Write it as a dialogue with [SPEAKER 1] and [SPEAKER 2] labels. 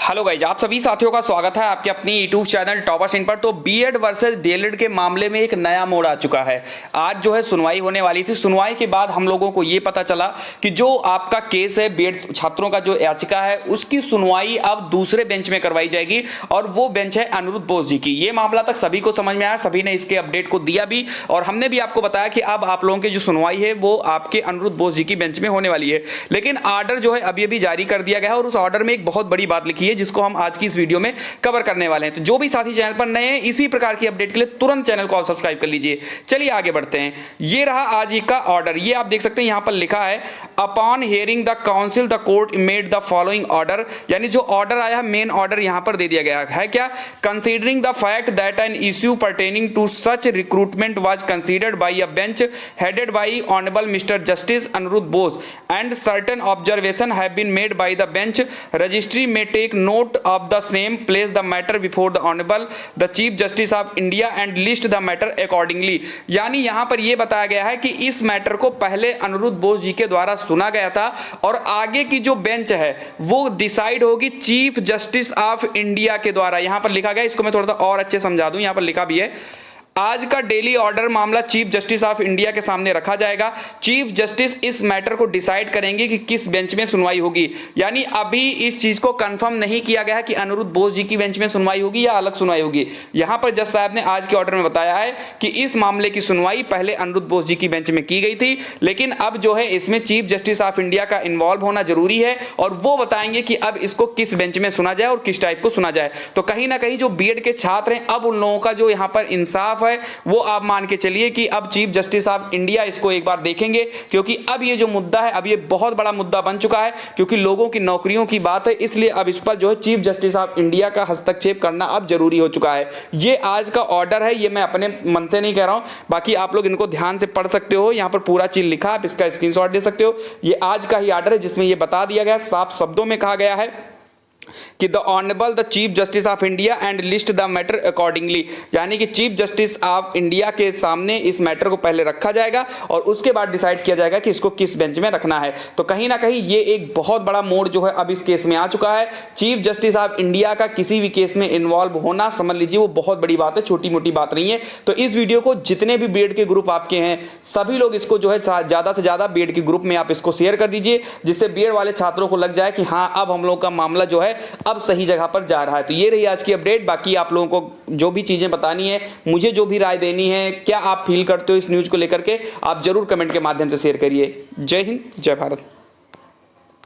[SPEAKER 1] Hello guys, आप सभी साथियों का स्वागत है आपके अपनी यूट्यूब चैनल टॉपर्स इन पर। तो बीएड वर्सेस डीएलएड के मामले में एक नया मोड़ आ चुका है। आज जो है सुनवाई होने वाली थी। सुनवाई के बाद हम लोगों को ये पता चला कि जो आपका केस है बीएड छात्रों का जो याचिका है उसकी सुनवाई अब दूसरे बेंच में करवाई जाएगी और वो बेंच है अनिरुद्ध बोस जी की। ये मामला तक सभी को समझ में आया, सभी ने इसके अपडेट को दिया भी और हमने भी आपको बताया कि अब आप लोगों की जो सुनवाई है वो आपके अनिरुद्ध बोस जी की बेंच में होने वाली है। लेकिन ऑर्डर जो है अभी अभी जारी कर दिया गया है और उस ऑर्डर में एक बहुत बड़ी बात लिखी है जिसको हम आज की इस वीडियो में कवर करने वाले हैं। तो जो भी साथी चैनल पर नए हैं इसी प्रकार की अपडेट के लिए तुरंत चैनल को आप सब्सक्राइब कर लीजिए। चलिए आगे बढ़ते हैं। ये रहा आज का ऑर्डर। ये आप देख सकते हैं यहां पर लिखा है upon hearing the council the court made the following order. यानी जो ऑर्डर आया है मेन ऑर्डर यहां पर दे दिया गया है क्या, considering the fact that an issue pertaining to such recruitment was considered by a bench headed by honourable mister justice Aniruddha Bose and certain observation have been made by the bench, registry में take note of the same, place the matter before the honorable the chief justice of India and list the matter accordingly। यानी यहां पर यह बताया गया है कि इस मैटर को पहले अनिरुद्ध बोस जी के द्वारा सुना गया था और आगे की जो बेंच है वो डिसाइड होगी चीफ जस्टिस ऑफ इंडिया के द्वारा। यहां पर लिखा गया, इसको मैं थोड़ा सा और अच्छे समझा दूं। यहां पर लिखा भी है आज का डेली ऑर्डर मामला चीफ जस्टिस ऑफ इंडिया के सामने रखा जाएगा। चीफ जस्टिस इस मैटर को डिसाइड करेंगे कि किस बेंच में सुनवाई होगी। यानी अभी इस चीज को कंफर्म नहीं किया गया कि अनिरुद्ध बोस जी की बेंच में सुनवाई होगी या अलग सुनवाई होगी। यहां पर जज साहब ने आज के ऑर्डर में बताया है कि इस मामले की सुनवाई पहले अनिरुद्ध बोस जी की बेंच में की गई थी, लेकिन अब जो है इसमें चीफ जस्टिस ऑफ इंडिया का इन्वॉल्व होना जरूरी है और वो बताएंगे कि अब इसको किस बेंच में सुना जाए और किस टाइप को सुना जाए। तो कहीं ना कहीं जो बीएड के छात्र हैं अब उन लोगों का जो यहां पर इंसाफ है वो आप मान के चलिए कि अब चीफ जस्टिस ऑफ इंडिया इसको एक बार देखेंगे, क्योंकि अब ये जो मुद्दा है अब ये बहुत बड़ा मुद्दा बन चुका है, क्योंकि लोगों की नौकरियों की बात है। इसलिए अब इस पर जो है चीफ जस्टिस ऑफ इंडिया का हस्तक्षेप करना अब जरूरी हो चुका है। ये आज का ऑर्डर है, ये मैं अपने मन से नहीं कह रहा हूं, बाकी आप लोग इनको ध्यान से पढ़ सकते हो। यहां पर पूरा चीज लिखा, आप इसका स्क्रीनशॉट ले सकते हो। ये आज का ही ऑर्डर है जिसमें ये बता दिया गया, साफ शब्दों में कहा गया है कि the honourable the chief justice of India and list the matter accordingly. यानी कि चीफ जस्टिस ऑफ इंडिया के सामने इस मैटर को पहले रखा जाएगा और उसके बाद डिसाइड किया जाएगा कि इसको किस बेंच में रखना है। तो कहीं ना कहीं ये एक बहुत बड़ा मोड़ जो है अब इस केस में आ चुका है। चीफ जस्टिस ऑफ इंडिया का किसी भी केस में इन्वॉल्व होना समझ लीजिए वो बहुत बड़ी बात है, छोटी मोटी बात नहीं है। तो इस वीडियो को जितने भी बीएड के ग्रुप आपके हैं सभी लोग इसको जो है ज्यादा से ज्यादा बीएड के ग्रुप में आप इसको शेयर कर दीजिए, जिससे बीएड वाले छात्रों को लग जाए कि हाँ अब हम लोग का मामला जो है अब सही जगह पर जा रहा है। तो ये रही आज की अपडेट। बाकी आप लोगों को जो भी चीजें बतानी है, मुझे जो भी राय देनी है, क्या आप फील करते हो इस न्यूज को लेकर के, आप जरूर कमेंट के माध्यम से शेयर करिए। जय हिंद, जय भारत।